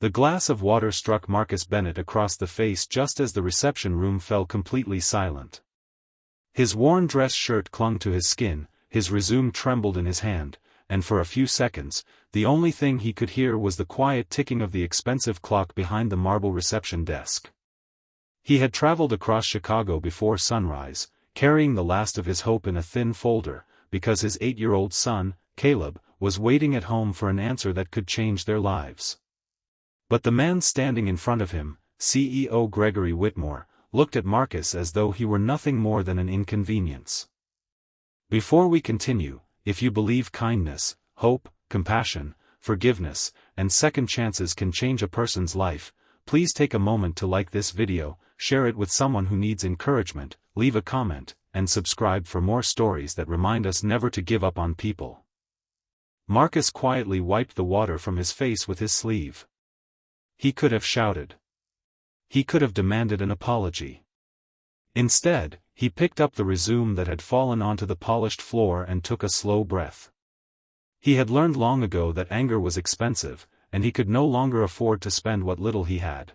The glass of water struck Marcus Bennett across the face just as the reception room fell completely silent. His worn dress shirt clung to his skin, his resume trembled in his hand, and for a few seconds, the only thing he could hear was the quiet ticking of the expensive clock behind the marble reception desk. He had traveled across Chicago before sunrise, carrying the last of his hope in a thin folder, because his 8-year-old son, Caleb, was waiting at home for an answer that could change their lives. But the man standing in front of him, CEO Gregory Whitmore, looked at Marcus as though he were nothing more than an inconvenience. Before we continue, if you believe kindness, hope, compassion, forgiveness, and second chances can change a person's life, please take a moment to like this video, share it with someone who needs encouragement, leave a comment, and subscribe for more stories that remind us never to give up on people. Marcus quietly wiped the water from his face with his sleeve. He could have shouted. He could have demanded an apology. Instead, he picked up the resume that had fallen onto the polished floor and took a slow breath. He had learned long ago that anger was expensive, and he could no longer afford to spend what little he had.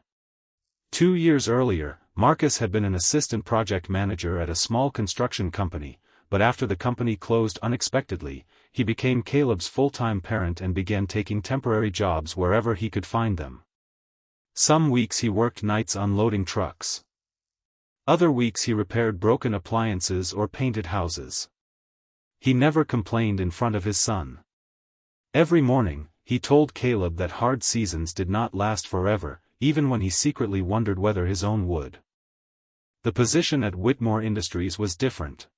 2 years earlier, Marcus had been an assistant project manager at a small construction company, but after the company closed unexpectedly, he became Caleb's full-time parent and began taking temporary jobs wherever he could find them. Some weeks he worked nights unloading trucks. Other weeks he repaired broken appliances or painted houses. He never complained in front of his son. Every morning, he told Caleb that hard seasons did not last forever, even when he secretly wondered whether his own would. The position at Whitmore Industries was different.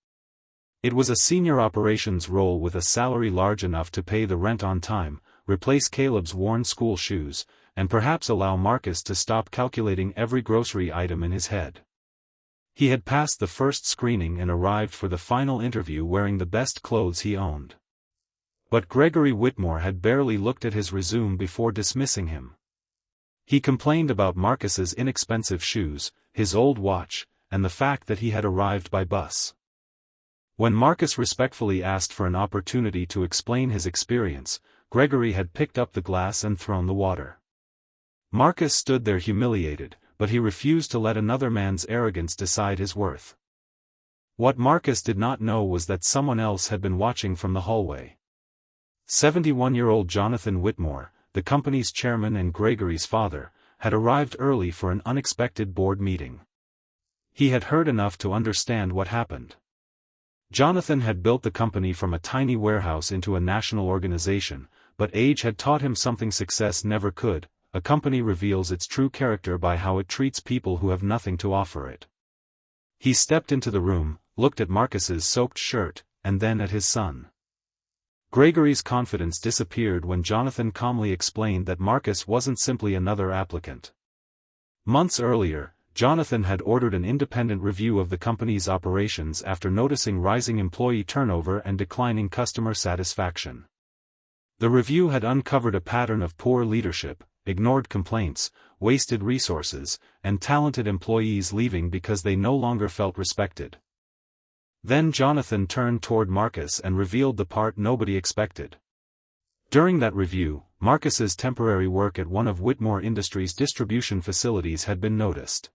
It was a senior operations role with a salary large enough to pay the rent on time, replace Caleb's worn school shoes, and perhaps allow Marcus to stop calculating every grocery item in his head. He had passed the first screening and arrived for the final interview wearing the best clothes he owned. But Gregory Whitmore had barely looked at his resume before dismissing him. He complained about Marcus's inexpensive shoes, his old watch, and the fact that he had arrived by bus. When Marcus respectfully asked for an opportunity to explain his experience, Gregory had picked up the glass and thrown the water. Marcus stood there humiliated, but he refused to let another man's arrogance decide his worth. What Marcus did not know was that someone else had been watching from the hallway. 71-year-old Jonathan Whitmore, the company's chairman and Gregory's father, had arrived early for an unexpected board meeting. He had heard enough to understand what happened. Jonathan had built the company from a tiny warehouse into a national organization, but age had taught him something success never could: a company reveals its true character by how it treats people who have nothing to offer it. He stepped into the room, looked at Marcus's soaked shirt, and then at his son. Gregory's confidence disappeared when Jonathan calmly explained that Marcus wasn't simply another applicant. Months earlier, Jonathan had ordered an independent review of the company's operations after noticing rising employee turnover and declining customer satisfaction. The review had uncovered a pattern of poor leadership, ignored complaints, wasted resources, and talented employees leaving because they no longer felt respected. Then Jonathan turned toward Marcus and revealed the part nobody expected. During that review, Marcus's temporary work at one of Whitmore Industries' distribution facilities had been noticed.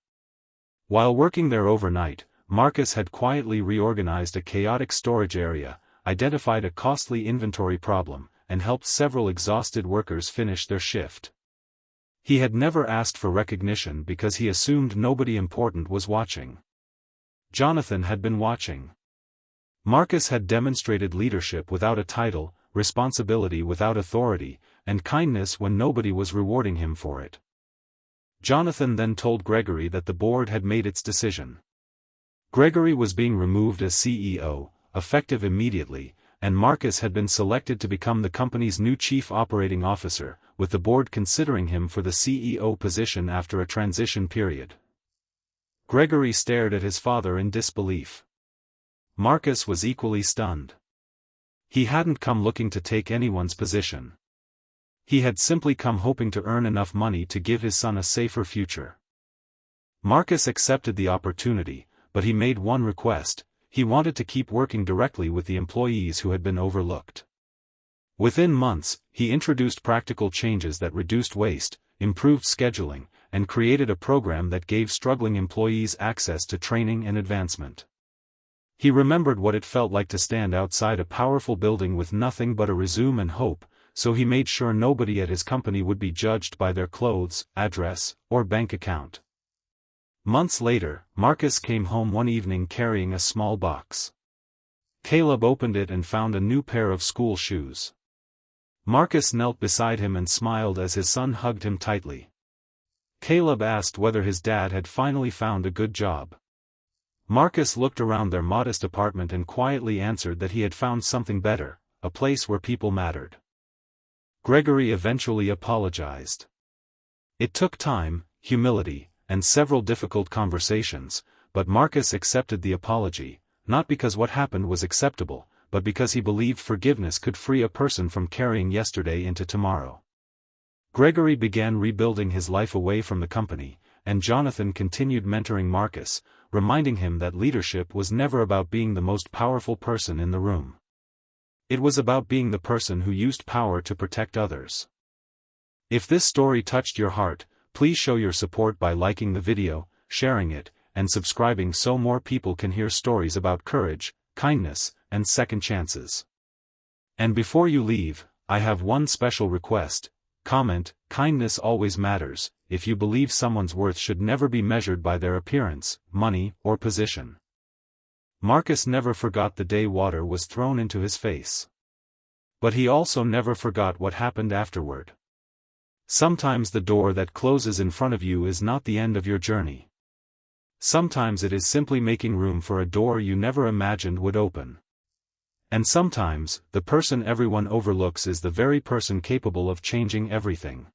While working there overnight, Marcus had quietly reorganized a chaotic storage area, identified a costly inventory problem, and helped several exhausted workers finish their shift. He had never asked for recognition because he assumed nobody important was watching. Jonathan had been watching. Marcus had demonstrated leadership without a title, responsibility without authority, and kindness when nobody was rewarding him for it. Jonathan then told Gregory that the board had made its decision. Gregory was being removed as CEO, effective immediately, and Marcus had been selected to become the company's new chief operating officer, with the board considering him for the CEO position after a transition period. Gregory stared at his father in disbelief. Marcus was equally stunned. He hadn't come looking to take anyone's position. He had simply come hoping to earn enough money to give his son a safer future. Marcus accepted the opportunity, but he made one request: he wanted to keep working directly with the employees who had been overlooked. Within months, he introduced practical changes that reduced waste, improved scheduling, and created a program that gave struggling employees access to training and advancement. He remembered what it felt like to stand outside a powerful building with nothing but a resume and hope, so he made sure nobody at his company would be judged by their clothes, address, or bank account. Months later, Marcus came home one evening carrying a small box. Caleb opened it and found a new pair of school shoes. Marcus knelt beside him and smiled as his son hugged him tightly. Caleb asked whether his dad had finally found a good job. Marcus looked around their modest apartment and quietly answered that he had found something better, a place where people mattered. Gregory eventually apologized. It took time, humility, and several difficult conversations, but Marcus accepted the apology, not because what happened was acceptable, but because he believed forgiveness could free a person from carrying yesterday into tomorrow. Gregory began rebuilding his life away from the company, and Jonathan continued mentoring Marcus, reminding him that leadership was never about being the most powerful person in the room. It was about being the person who used power to protect others. If this story touched your heart, please show your support by liking the video, sharing it, and subscribing so more people can hear stories about courage, kindness, and second chances. And before you leave, I have one special request. Comment, "Kindness always matters," if you believe someone's worth should never be measured by their appearance, money, or position. Marcus never forgot the day water was thrown into his face. But he also never forgot what happened afterward. Sometimes the door that closes in front of you is not the end of your journey. Sometimes it is simply making room for a door you never imagined would open. And sometimes, the person everyone overlooks is the very person capable of changing everything.